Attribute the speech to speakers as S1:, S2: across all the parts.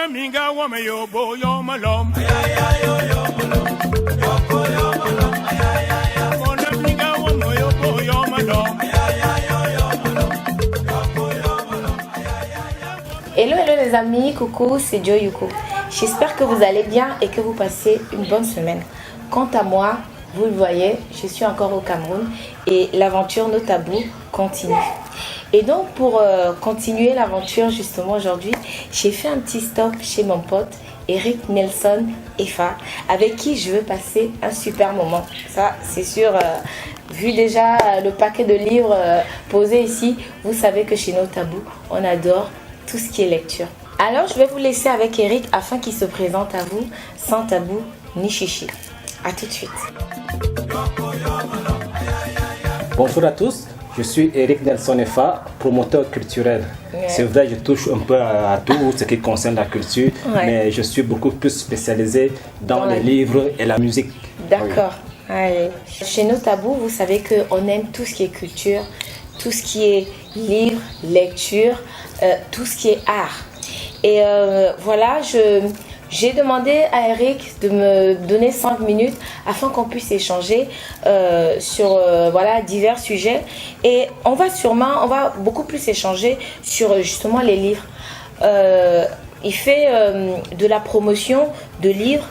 S1: Hello les amis, coucou, c'est Joy Yuko. J'espère que vous allez bien et que vous passez une bonne semaine. Quant à moi, vous le voyez, je suis encore au Cameroun et l'aventure No Tabou continue. Et donc pour continuer l'aventure justement aujourd'hui, j'ai fait un petit stop chez mon pote Eric Nelson Efa, avec qui je veux passer un super moment. Ça c'est sûr, vu déjà le paquet de livres posés ici, vous savez que chez No Tabou, on adore tout ce qui est lecture. Alors je vais vous laisser avec Eric afin qu'il se présente à vous sans tabou ni chichi. A tout de suite.
S2: Bonjour à tous, je suis Eric Nelson Efa, promoteur culturel. Ouais. C'est vrai, je touche un peu à tout ce qui concerne la culture, ouais. Mais je suis beaucoup plus spécialisé dans les livres et la musique.
S1: D'accord. Oui. Allez. Chez No Tabou, vous savez qu'on aime tout ce qui est culture, tout ce qui est livre, lecture, tout ce qui est art. Et voilà, j'ai demandé à Eric de me donner 5 minutes afin qu'on puisse échanger sur voilà, divers sujets. Et on va beaucoup plus échanger sur justement les livres. Il fait de la promotion de livres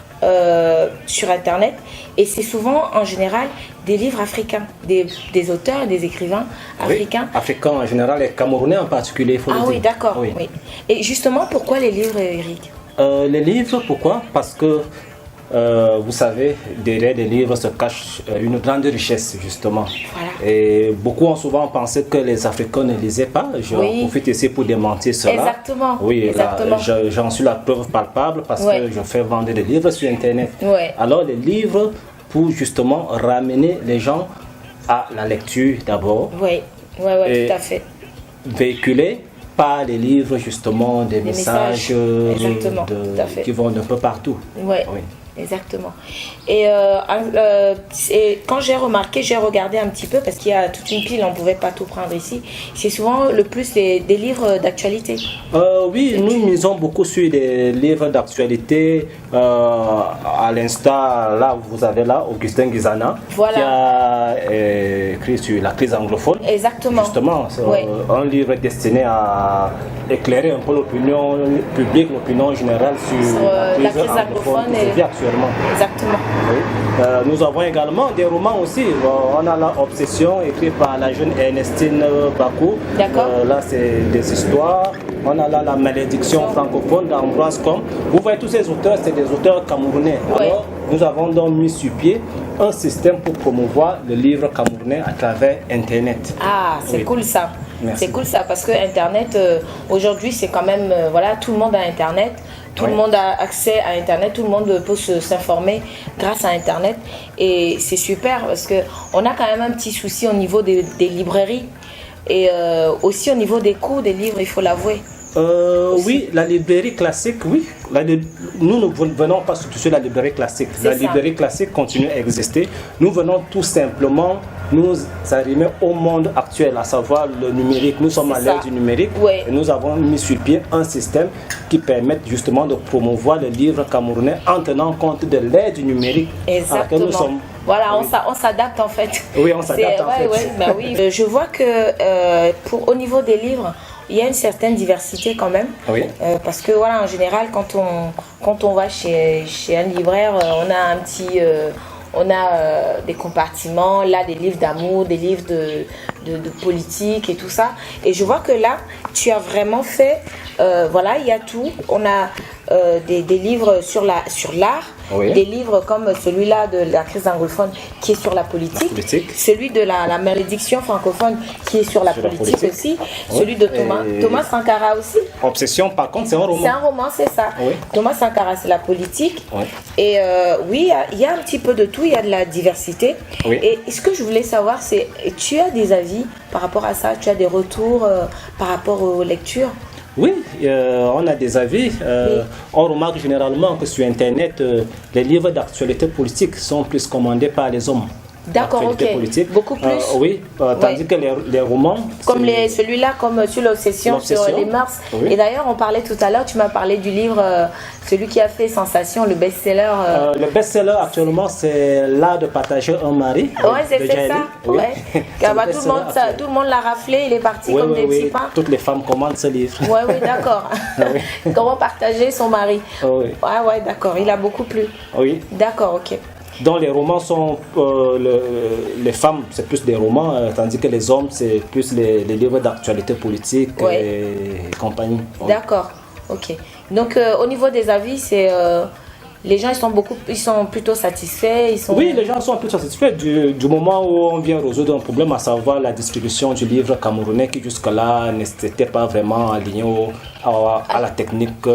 S1: sur Internet et c'est souvent en général des livres africains, des auteurs et des écrivains africains.
S2: Oui, africains en général et camerounais en particulier, il faut le dire.
S1: Oui, d'accord. Oui. Oui. Et justement, pourquoi les livres, Eric?
S2: Les livres, pourquoi? Parce que vous savez, derrière les livres se cache une grande richesse, justement. Voilà. Et beaucoup ont souvent pensé que les Africains ne lisaient pas. Je profite ici pour démentir cela.
S1: Exactement.
S2: Oui,
S1: exactement.
S2: J'en suis la preuve palpable parce que je fais vendre des livres sur Internet. Alors, les livres, pour justement ramener les gens à la lecture d'abord.
S1: Oui, tout à fait.
S2: Véhiculer par les livres, justement, des messages qui vont un peu partout.
S1: Oui. Exactement. Et quand j'ai regardé un petit peu, parce qu'il y a toute une pile, on ne pouvait pas tout prendre ici, c'est souvent le plus des livres d'actualité.
S2: Oui, nous misons beaucoup sur des livres d'actualité. À l'instar, là, vous avez là, Augustin Guizana, qui a écrit sur la crise anglophone.
S1: Exactement.
S2: Justement, c'est un livre destiné à éclairer un peu l'opinion publique, l'opinion générale sur la crise anglophone.
S1: Exactement.
S2: Oui. Nous avons également des romans aussi. On a la Obsession, écrit par la jeune Ernestine Bakou.
S1: D'accord.
S2: Là, c'est des histoires. On a là La Malédiction francophone d'Ambroise Combe. Vous voyez, tous ces auteurs, c'est des auteurs camerounais. Alors, nous avons donc mis sur pied un système pour promouvoir le livre camerounais à travers Internet.
S1: Ah, c'est cool ça. Merci. C'est cool ça, parce que Internet, aujourd'hui, c'est quand même, voilà, tout le monde a Internet. Tout le monde a accès à Internet, tout le monde peut s'informer grâce à Internet. Et c'est super parce qu'on a quand même un petit souci au niveau des librairies et aussi au niveau des coûts des livres, il faut l'avouer.
S2: Oui, la librairie classique, oui. Nous ne venons pas substituer la librairie classique. La librairie classique continue à exister. Nous venons tout simplement nous arrimer au monde actuel, à savoir le numérique. Nous sommes à l'ère du numérique et nous avons mis sur pied un système qui permet justement de promouvoir le livre camerounais en tenant compte de l'ère du numérique.
S1: Exactement.
S2: Nous sommes.
S1: Voilà, on s'adapte en fait.
S2: Oui, on s'adapte en fait.
S1: Oui. Je vois que au niveau des livres, il y a une certaine diversité quand même.
S2: Oui.
S1: Parce que voilà, en général, quand on va chez un libraire, on a des compartiments, là des livres d'amour, des livres de politique et tout ça. Et je vois que là, tu as vraiment fait, voilà, il y a tout. On a des livres sur l'art, des livres comme celui-là de la crise anglophone qui est sur la politique. Celui de la malédiction francophone qui est sur la politique aussi, celui de Thomas Sankara aussi.
S2: Obsession, par contre, c'est un roman.
S1: C'est un roman, c'est ça. Thomas Sankara, c'est la politique. Et oui, il y a un petit peu de tout, il y a de la diversité. Et ce que je voulais savoir, c'est, tu as des avis par rapport à ça? Tu as des retours par rapport aux lectures?
S2: Oui, on a des avis. On remarque généralement que sur Internet, les livres d'actualité politique sont plus commandés par les hommes.
S1: D'accord,
S2: l'actualité
S1: ok.
S2: politique.
S1: Beaucoup plus.
S2: Oui, tandis que les romans...
S1: Comme celui-là, comme sur l'obsession, sur les mœurs.
S2: Oui.
S1: Et d'ailleurs, on parlait tout à l'heure, tu m'as parlé du livre, celui qui a fait sensation, le best-seller.
S2: Le best-seller actuellement, c'est L'art de partager un mari.
S1: Ouais, c'est
S2: de
S1: ça.
S2: Jaëli. Oui.
S1: Ouais.
S2: C'est le
S1: Tout
S2: best-seller actuel.
S1: le monde l'a raflé, il est parti
S2: Oui,
S1: comme
S2: oui,
S1: des
S2: oui.
S1: petits pains.
S2: Toutes les femmes commandent ce livre.
S1: Oui, d'accord.
S2: Oui.
S1: Comment partager son mari.
S2: Oui.
S1: Ouais, d'accord. Il a beaucoup plu.
S2: Oui.
S1: D'accord, ok.
S2: Donc les romans sont... les femmes, c'est plus des romans, tandis que les hommes, c'est plus les livres d'actualité politique et compagnie. Oui.
S1: D'accord, ok. Donc au niveau des avis, c'est... les gens ils sont plutôt satisfaits.
S2: Oui, les gens sont plutôt satisfaits du moment où on vient résoudre un problème, à savoir la distribution du livre camerounais qui jusque-là n'était pas vraiment aligné à la technique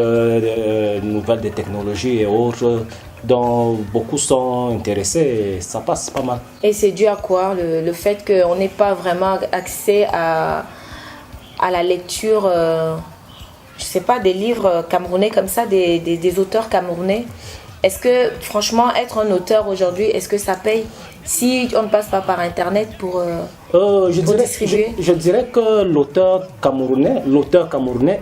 S2: nouvelle des technologies et autres. Donc beaucoup sont intéressés et ça passe pas mal.
S1: Et c'est dû à quoi le fait qu'on n'ait pas vraiment accès à la lecture, je sais pas, des livres camerounais comme ça, des auteurs camerounais? Est-ce que franchement être un auteur aujourd'hui, est-ce que ça paye si on ne passe pas par internet pour distribuer?
S2: Je dirais que l'auteur camerounais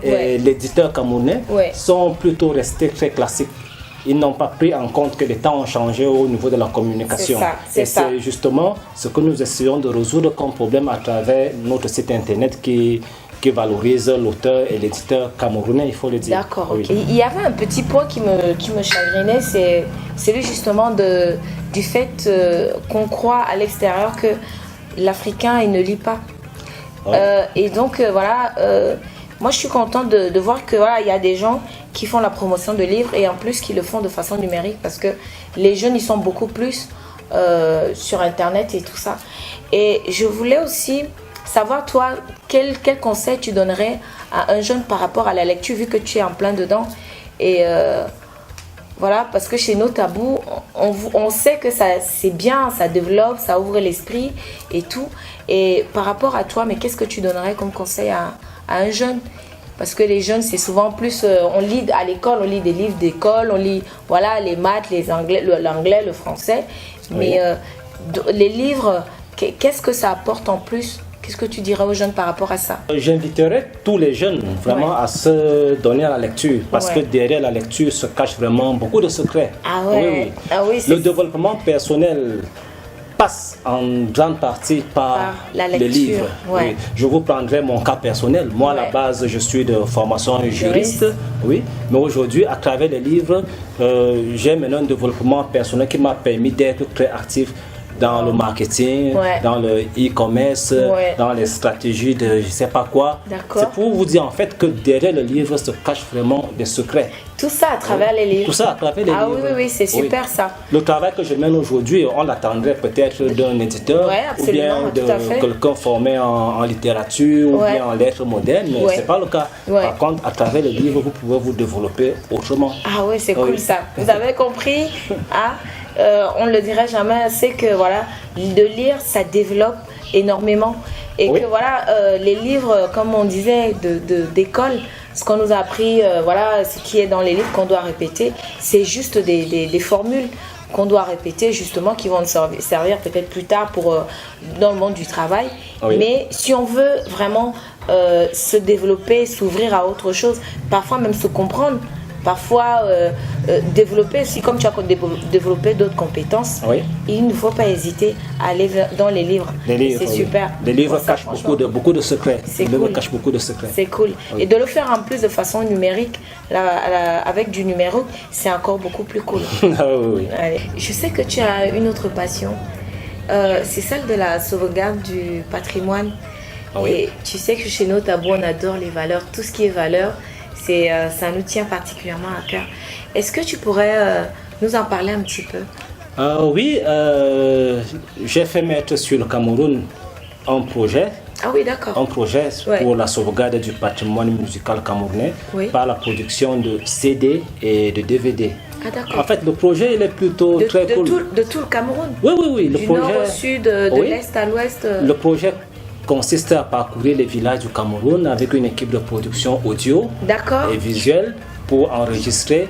S2: et l'éditeur camerounais sont plutôt restés très classiques. Ils n'ont pas pris en compte que les temps ont changé au niveau de la communication.
S1: C'est
S2: c'est justement ce que nous essayons de résoudre comme problème à travers notre site internet qui valorise l'auteur et l'éditeur camerounais, il faut le dire.
S1: D'accord,
S2: oui.
S1: ok. Il y avait un petit point qui me chagrinait, c'est celui justement du fait qu'on croit à l'extérieur que l'Africain, il ne lit pas. Ouais. Et donc, moi je suis contente de voir que il y a des gens qui font la promotion de livres et en plus qui le font de façon numérique parce que les jeunes, ils sont beaucoup plus sur Internet et tout ça. Et je voulais aussi savoir, toi, quel conseil tu donnerais à un jeune par rapport à la lecture, vu que tu es en plein dedans. Et voilà, parce que chez nos tabous, on sait que c'est bien, ça développe, ça ouvre l'esprit et tout. Et par rapport à toi, mais qu'est-ce que tu donnerais comme conseil à un jeune? Parce que les jeunes, c'est souvent plus, on lit à l'école, on lit des livres d'école, on lit les maths, l'anglais, le français. Mais les livres, qu'est-ce que ça apporte en plus? Qu'est-ce que tu dirais aux jeunes par rapport à ça?
S2: J'inviterais tous les jeunes vraiment à se donner à la lecture parce que derrière la lecture se cache vraiment beaucoup de secrets.
S1: Ah ouais. Oui,
S2: le développement personnel passe en grande partie par les livres. Oui. Je vous prendrai mon cas personnel. Moi, à la base, je suis de formation juriste. Oui. Mais aujourd'hui, à travers les livres, j'ai maintenant un développement personnel qui m'a permis d'être très actif dans le marketing, dans le e-commerce, dans les stratégies de je ne sais pas quoi. C'est pour vous dire en fait que derrière le livre se cachent vraiment des secrets.
S1: Tout ça à travers les livres.
S2: Tout ça à travers les livres.
S1: Oui, c'est super ça.
S2: Le travail que je mène aujourd'hui, on l'attendrait peut-être d'un éditeur ou bien de quelqu'un formé en littérature ou bien en lettres modernes, mais ce n'est pas le cas. Par contre, à travers les livres, vous pouvez vous développer autrement.
S1: Ah oui, c'est cool ça. Vous avez compris on ne le dirait jamais, c'est que de lire, ça développe énormément. Et que les livres, comme on disait, d'école, ce qu'on nous a appris, ce qui est dans les livres qu'on doit répéter, c'est juste des formules qu'on doit répéter justement, qui vont nous servir peut-être plus tard dans le monde du travail. Mais si on veut vraiment se développer, s'ouvrir à autre chose, parfois même se comprendre, parfois développer aussi, comme tu as développé d'autres compétences, il ne faut pas hésiter à aller dans les livres. C'est super.
S2: Les livres cachent beaucoup de secrets. Les livres cachent beaucoup de secrets.
S1: C'est cool. Et de le faire en plus de façon numérique, avec du numérique, c'est encore beaucoup plus cool. Allez. Je sais que tu as une autre passion, c'est celle de la sauvegarde du patrimoine. Et tu sais que chez nos tabous, on adore les valeurs, tout ce qui est valeur. Ça nous tient particulièrement à cœur. Est-ce que tu pourrais nous en parler un petit peu?
S2: Oui, j'ai fait mettre sur le Cameroun un projet.
S1: Ah oui, d'accord.
S2: Un projet pour la sauvegarde du patrimoine musical camerounais par la production de CD et de DVD.
S1: Ah d'accord.
S2: En fait, le projet il est plutôt très cool.
S1: De tout le Cameroun?
S2: Oui.
S1: Du nord au sud, de l'est à l'ouest.
S2: Le projet consiste à parcourir les villages du Cameroun avec une équipe de production audio et visuelle pour enregistrer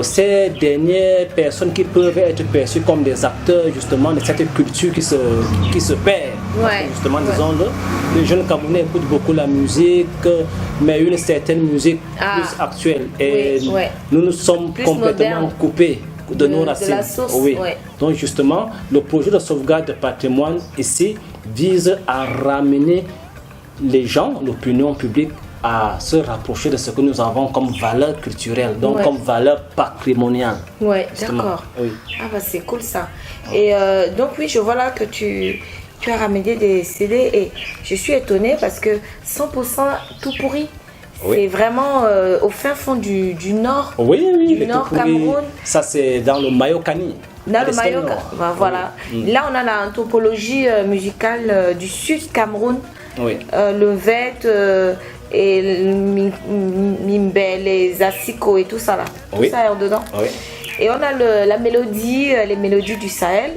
S2: ces dernières personnes qui peuvent être perçues comme des acteurs justement de cette culture qui se perd.
S1: Ouais.
S2: Justement, disons-le, les jeunes Camerounais écoutent beaucoup la musique, mais une certaine musique plus actuelle. Et nous nous sommes plus complètement moderne. Coupés de nos racines.
S1: De la source,
S2: oui. Donc justement, le projet de sauvegarde de patrimoine ici vise à ramener les gens, l'opinion publique, à se rapprocher de ce que nous avons comme valeur culturelle, donc comme valeur patrimoniale.
S1: Oui, d'accord. Oui. Ah bah c'est cool ça. Et donc oui, je vois là que tu as ramené des CD et je suis étonnée parce que 100% tout pourri. C'est vraiment au fin fond du nord, du nord Cameroun.
S2: Ça c'est dans le Mayokani.
S1: Dans le Mayokani, ben, voilà. Là on a l'anthropologie musicale du sud Cameroun. Le Vet et le Mimbe, les Asiko et tout ça là. Tout ça est dedans. Et on a la mélodie, les mélodies du Sahel.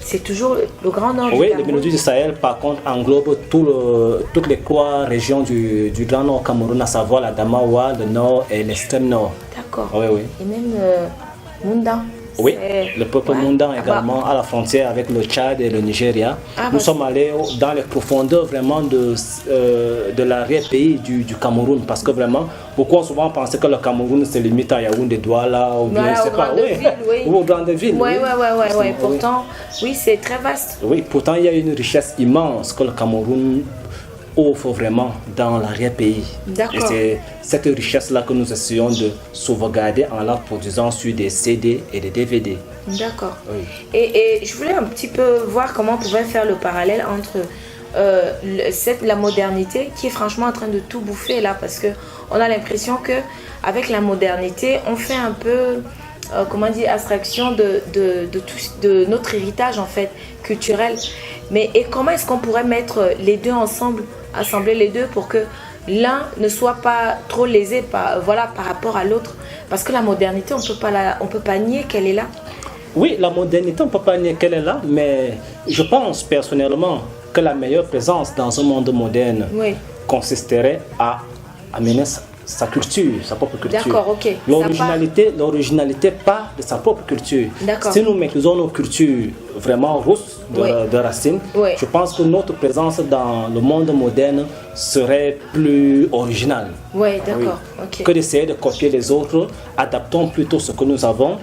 S1: C'est toujours le grand nord du Cameroun. Oui, les mélodies
S2: du Sahel, par contre, englobent toutes les trois régions du grand nord Cameroun, à savoir la Damawa, le nord et l'extrême nord.
S1: D'accord.
S2: Oui.
S1: Et même Munda.
S2: Oui, le peuple Mundan également à la frontière avec le Tchad et le Nigeria. Nous sommes allés dans les profondeurs vraiment de l'arrière-pays du Cameroun parce que vraiment, beaucoup ont souvent pensé que le Cameroun se limite à Yaoundé, Douala ou bien, je sais pas, ou aux grandes villes.
S1: Oui. Pourtant, oui, c'est très vaste.
S2: Oui, pourtant il y a une richesse immense que le Cameroun offre vraiment dans l'arrière-pays. Et c'est cette richesse-là que nous essayons de sauvegarder en la produisant sur des CD et des DVD.
S1: D'accord. Oui. Et je voulais un petit peu voir comment on pouvait faire le parallèle entre la modernité qui est franchement en train de tout bouffer là, parce qu'on a l'impression qu'avec la modernité, on fait un peu, abstraction de notre héritage en fait, culturel. Et comment est-ce qu'on pourrait mettre les deux ensemble, assembler les deux pour que l'un ne soit pas trop lésé par rapport à l'autre? Parce que la modernité, on peut pas nier qu'elle est là.
S2: Oui, la modernité, on ne peut pas nier qu'elle est là, mais je pense personnellement que la meilleure présence dans un monde moderne consisterait à amener sa culture, sa propre culture.
S1: D'accord, ok.
S2: L'originalité part de sa propre culture. Si nous maîtrisons nos cultures vraiment rousses de racines, je pense que notre présence dans le monde moderne serait plus originale.
S1: Oui, d'accord. Ok.
S2: Que d'essayer de copier les autres, adaptons plutôt ce que nous avons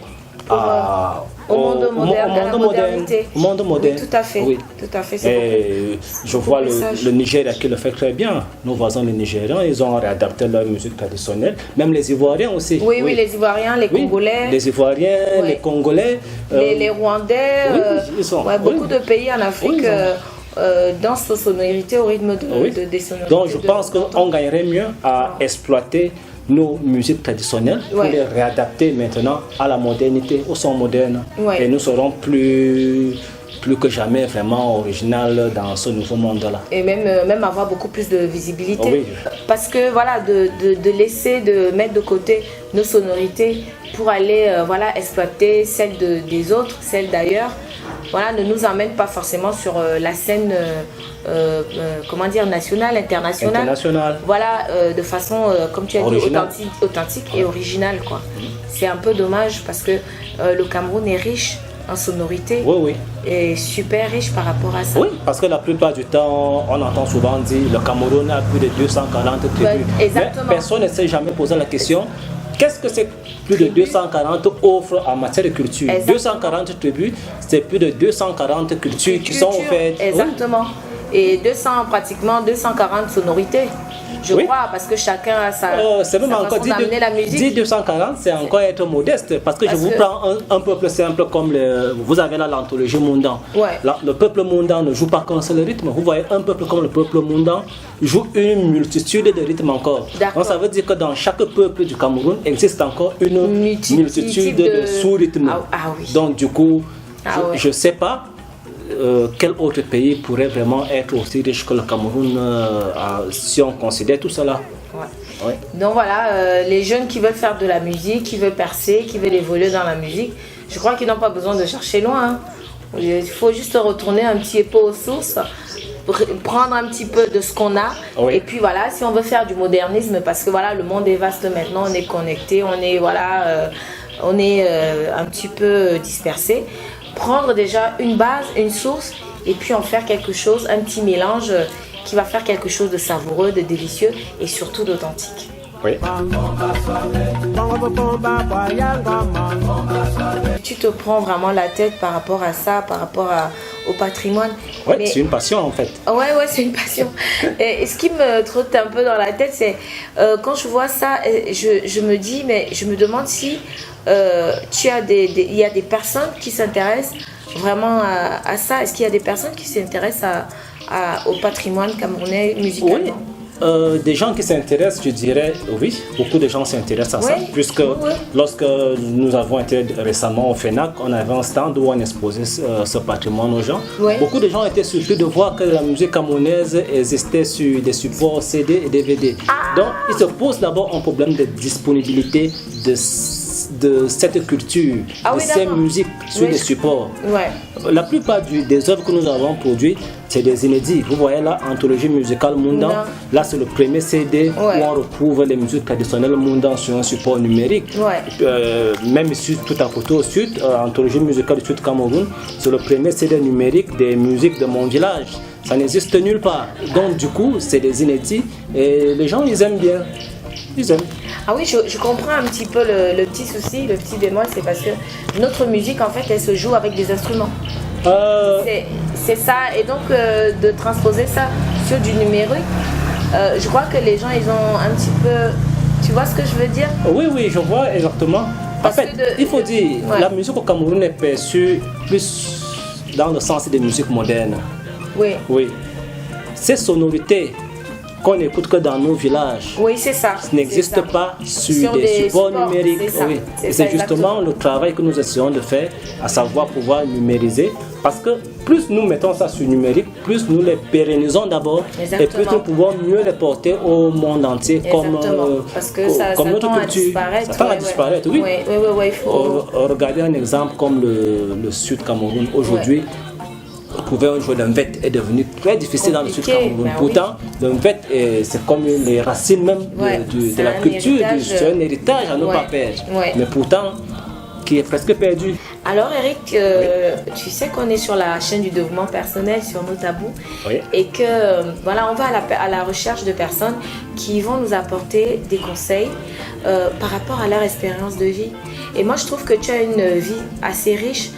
S1: au monde moderne, à la modernité.
S2: Monde moderne.
S1: Oui, tout à fait.
S2: Oui.
S1: Tout à fait.
S2: Et je vois le Nigeria qui le fait très bien. Nos voisins les Nigérians, ils ont réadapté leur musique traditionnelle. Même les Ivoiriens aussi.
S1: Oui, les Ivoiriens, les Congolais.
S2: Les Ivoiriens, les Congolais.
S1: Les Rwandais.
S2: Ils sont.
S1: Beaucoup de pays en Afrique dansent aux sonorités au rythme des sonorités.
S2: Donc je pense qu'on gagnerait mieux à exploiter nos musiques traditionnelles pour les réadapter maintenant à la modernité, au son moderne. Et nous serons plus que jamais vraiment original dans ce nouveau monde-là.
S1: Et même avoir beaucoup plus de visibilité. Parce que de mettre de côté nos sonorités pour aller exploiter celles des autres, celles d'ailleurs, ne nous emmène pas forcément sur la scène nationale, internationale. De façon, comme tu as dit, authentique et originale, quoi. C'est un peu dommage parce que le Cameroun est riche en sonorité et super riche par rapport à ça.
S2: Oui, parce que la plupart du temps, on entend souvent dire le Cameroun a plus de 240 tribus.
S1: Exactement.
S2: Mais personne ne s'est jamais posé la question. Qu'est-ce que c'est plus de 240 offres en matière de culture? 240 tribus, c'est plus de 240 cultures qui sont offertes.
S1: Exactement. Et pratiquement 240 sonorités. Je crois, parce que chacun a sa façon d'amener la musique.
S2: 240, c'est encore être modeste, parce que je vous prends un peuple simple comme vous avez là l'anthologie Mundan. Le peuple Mundan ne joue pas qu'un seul rythme. Vous voyez, un peuple comme le peuple Mundan joue une multitude de rythmes encore. Donc ça veut dire que dans chaque peuple du Cameroun existe encore une multitude de sous-rythmes. Donc du coup, je ne sais pas quel autre pays pourrait vraiment être aussi riche que le Cameroun si on considère tout cela.
S1: Donc voilà, les jeunes qui veulent faire de la musique, qui veulent percer, qui veulent évoluer dans la musique, je crois qu'ils n'ont pas besoin de chercher loin. Il faut juste retourner un petit peu aux sources, prendre un petit peu de ce qu'on a.
S2: Oui.
S1: Et puis voilà, si on veut faire du modernisme, parce que voilà, le monde est vaste maintenant, on est connecté, on est un petit peu dispersé. Prendre déjà une base, une source, et puis en faire quelque chose, un petit mélange qui va faire quelque chose de savoureux, de délicieux et surtout d'authentique.
S2: Oui.
S1: Tu te prends vraiment la tête par rapport à ça, par rapport au patrimoine.
S2: Oui, c'est une passion en fait.
S1: Ouais, c'est une passion. Et ce qui me trotte un peu dans la tête, c'est quand je vois ça, je me dis, mais je me demande si il y a des personnes qui s'intéressent vraiment à ça. Est-ce qu'il y a des personnes qui s'intéressent au patrimoine camerounais musicalement?
S2: Oui. Des gens qui s'intéressent, je dirais, oui, beaucoup de gens s'intéressent à ça, puisque lorsque nous avons été récemment au FENAC, on avait un stand où on exposait ce patrimoine aux gens. Beaucoup de gens étaient surpris de voir que la musique camerounaise existait sur des supports CD et DVD. Donc, il se pose d'abord un problème de disponibilité de cette culture, de ces musiques sur des supports. La plupart des œuvres que nous avons produites, c'est des inédits. Vous voyez là, Anthologie musicale Mundan, là c'est le premier CD où on retrouve les musiques traditionnelles Mundan sur un support numérique. Même ici, tout en photo au sud, Anthologie musicale du Sud Cameroun, c'est le premier CD numérique des musiques de mon village. Ça n'existe nulle part. Donc du coup, c'est des inédits et les gens, ils aiment bien. Ils aiment.
S1: Ah oui, je comprends un petit peu le petit souci, le petit bémol, c'est parce que notre musique, en fait, elle se joue avec des instruments. C'est ça, et donc de transposer ça sur du numérique, je crois que les gens, ils ont un petit peu... Tu vois ce que je veux dire?
S2: Oui, je vois exactement. En fait, il faut dire, la musique au Cameroun est perçue plus dans le sens des musiques modernes. Oui. Ces sonorités qu'on n'écoute que dans nos villages.
S1: Oui, c'est ça.
S2: Ça n'existe pas sur des supports numériques. C'est justement le travail que nous essayons de faire, à savoir pouvoir numériser. Parce que plus nous mettons ça sur numérique, plus nous les pérennisons d'abord, et plus nous pouvons mieux les porter au monde entier
S1: parce que ça
S2: notre culture. Ça tend à disparaître, oui.
S1: Il faut...
S2: Regardez un exemple comme le Sud Cameroun aujourd'hui. Trouver un joueur d'un vet est devenu très difficile dans le Sud Cameroun. Pourtant, le vet, c'est comme les racines même de la culture, c'est un héritage à ne pas perdre. Mais pourtant, qui est presque perdu.
S1: Alors Eric, tu sais qu'on est sur la chaîne du développement personnel sur nos tabous et que voilà, on va à la recherche de personnes qui vont nous apporter des conseils par rapport à leur expérience de vie. Et moi, je trouve que tu as une vie assez riche,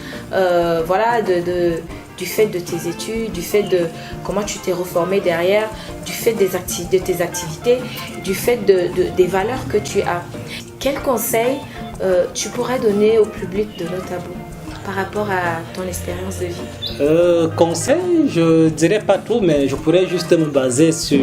S1: voilà, du fait de tes études, du fait de comment tu t'es reformé derrière, du fait de tes activités, du fait des valeurs que tu as. Quels conseils tu pourrais donner au public de nos tabous par rapport à ton expérience de vie?
S2: Conseils, je dirais pas trop, mais je pourrais juste me baser sur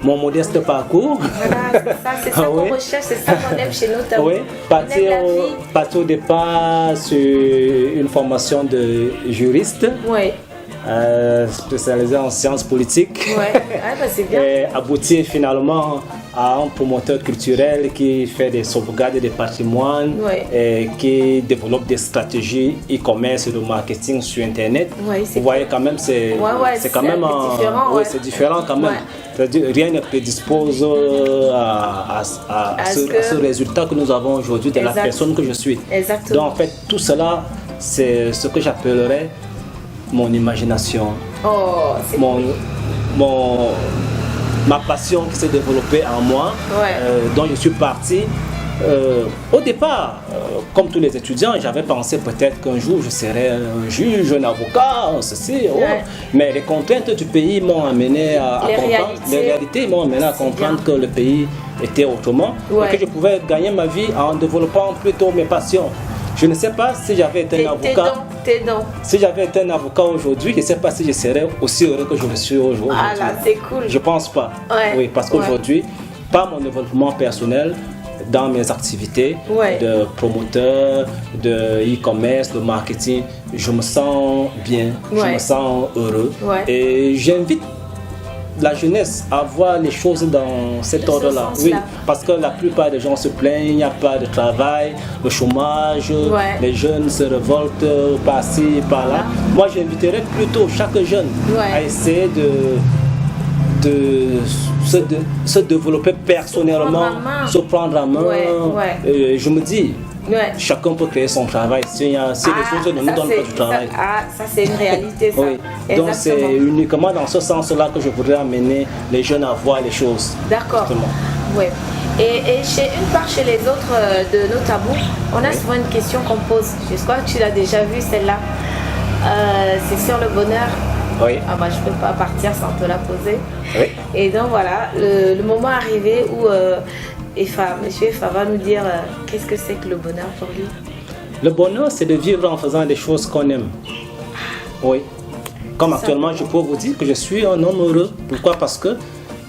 S2: mon modeste parcours.
S1: Voilà, c'est ça qu'on recherche, c'est ça qu'on aime chez nos tabous.
S2: Oui, partir au départ sur une formation de juriste. Spécialisé en sciences politiques.
S1: C'est bien.
S2: Et aboutir finalement à un promoteur culturel qui fait des sauvegardes des patrimoines et qui développe des stratégies e-commerce et de marketing sur Internet. Vous voyez quand même, c'est quand même différent. C'est différent quand même. C'est-à-dire, rien ne prédispose à ce résultat que nous avons aujourd'hui de la personne que je suis.
S1: Exactement.
S2: Donc en fait, tout cela, c'est ce que j'appellerais mon imagination, ma passion qui s'est développée en moi, dont je suis parti. Au départ, comme tous les étudiants, j'avais pensé peut-être qu'un jour je serais un juge, un avocat, ceci, mais les contraintes du pays m'ont amené à comprendre, les réalités m'ont amené à comprendre que le pays était autrement et que je pouvais gagner ma vie en développant plutôt mes passions. Je ne sais pas si j'avais été un avocat. Si j'avais été un avocat aujourd'hui, je ne sais pas si je serais aussi heureux que je le suis aujourd'hui.
S1: Ah là, c'est cool.
S2: Je pense pas. Oui, parce qu'aujourd'hui, par mon développement personnel, dans mes activités de promoteur, de e-commerce, de marketing, je me sens bien, je me sens heureux. Et j'invite la jeunesse à voir les choses dans cet ordre-là. Oui, parce que la plupart des gens se plaignent, il n'y a pas de travail, le chômage, les jeunes se révoltent par-ci, par-là. Moi, j'inviterais plutôt chaque jeune à essayer de se développer personnellement, se prendre en main. Je me dis, chacun peut créer son travail. Si les autres ne nous donnent pas du travail.
S1: Ça c'est une réalité. Ça.
S2: Oui. Donc c'est uniquement dans ce sens-là que je voudrais amener les jeunes à voir les choses.
S1: D'accord. Oui. Et chez les autres de nos tabous, on a souvent une question qu'on pose. Je crois que tu l'as déjà vu celle-là. C'est sur le bonheur.
S2: Oui.
S1: Ah bah, je ne peux pas partir sans te la poser.
S2: Oui.
S1: Et donc voilà, le moment arrivé où Monsieur Efa va nous dire qu'est-ce que c'est que le bonheur pour lui.
S2: Le bonheur, c'est de vivre en faisant des choses qu'on aime. Oui. Comme actuellement, je peux vous dire que je suis un homme heureux. Pourquoi? Parce que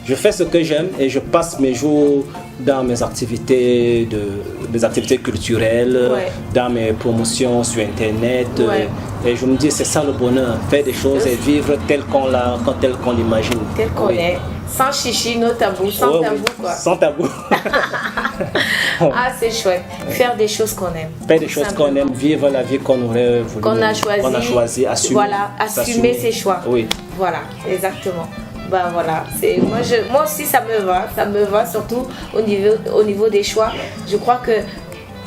S2: je fais ce que j'aime et je passe mes jours dans mes activités culturelles, dans mes promotions sur Internet. Et je me dis, c'est ça le bonheur, faire des choses et vivre tel qu'on l'imagine.
S1: Tel qu'on est. Sans chichi, no tabou, sans tabou quoi.
S2: Sans tabou.
S1: Ah, c'est chouette. Faire des choses qu'on aime.
S2: Faire des choses qu'on aime, vivre la vie qu'on aurait voulu.
S1: Qu'on a choisi,
S2: assumer.
S1: Voilà, assumer ses choix.
S2: Oui.
S1: Voilà, exactement. Bah voilà, moi aussi ça me va surtout au niveau des choix. Je crois que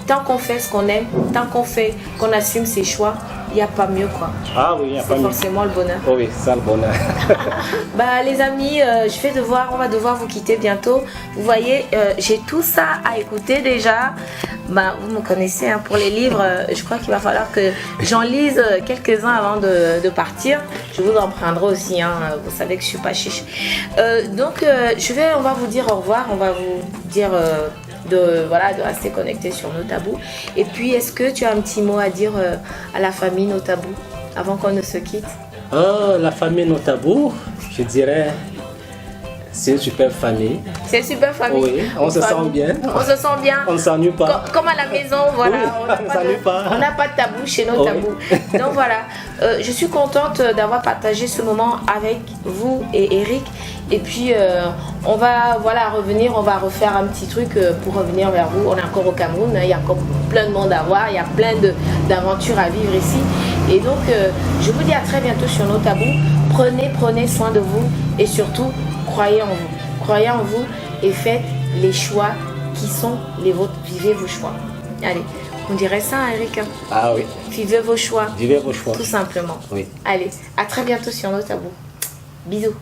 S1: tant qu'on fait ce qu'on aime, tant qu'on assume ses choix, il n'y a pas mieux quoi.
S2: Ah oui, il n'y a pas mieux.
S1: C'est forcément le bonheur.
S2: Oh oui, ça le bonheur.
S1: Bah les amis, on va devoir vous quitter bientôt. Vous voyez, j'ai tout ça à écouter déjà. Bah vous me connaissez hein, pour les livres, je crois qu'il va falloir que j'en lise quelques-uns avant de partir. Je vous en prendrai aussi, hein, vous savez que je suis pas chiche. Donc on va vous dire au revoir, on va vous dire de rester connecté sur nos tabous. Et puis est-ce que tu as un petit mot à dire à la famille nos tabous avant qu'on ne se quitte?
S2: La famille nos tabous, je dirais c'est une super famille.
S1: C'est une super famille.
S2: Oui, on se sent bien.
S1: On se sent bien.
S2: On ne s'ennuie pas.
S1: Comme à la maison, voilà.
S2: Oui,
S1: on n'a pas de tabou chez nos tabous. Donc voilà, je suis contente d'avoir partagé ce moment avec vous et Eric. Et puis on va revenir, on va refaire un petit truc pour revenir vers vous. On est encore au Cameroun, hein, il y a encore plein de monde à voir, il y a plein d'aventures à vivre ici. Et donc je vous dis à très bientôt sur nos tabous. Prenez soin de vous et surtout croyez en vous. Croyez en vous et faites les choix qui sont les vôtres. Vivez vos choix. Allez, on dirait ça, Eric.
S2: Ah oui.
S1: Vivez vos choix.
S2: Vivez vos choix.
S1: Tout simplement.
S2: Oui.
S1: Allez, à très bientôt sur nos tabous. Bisous.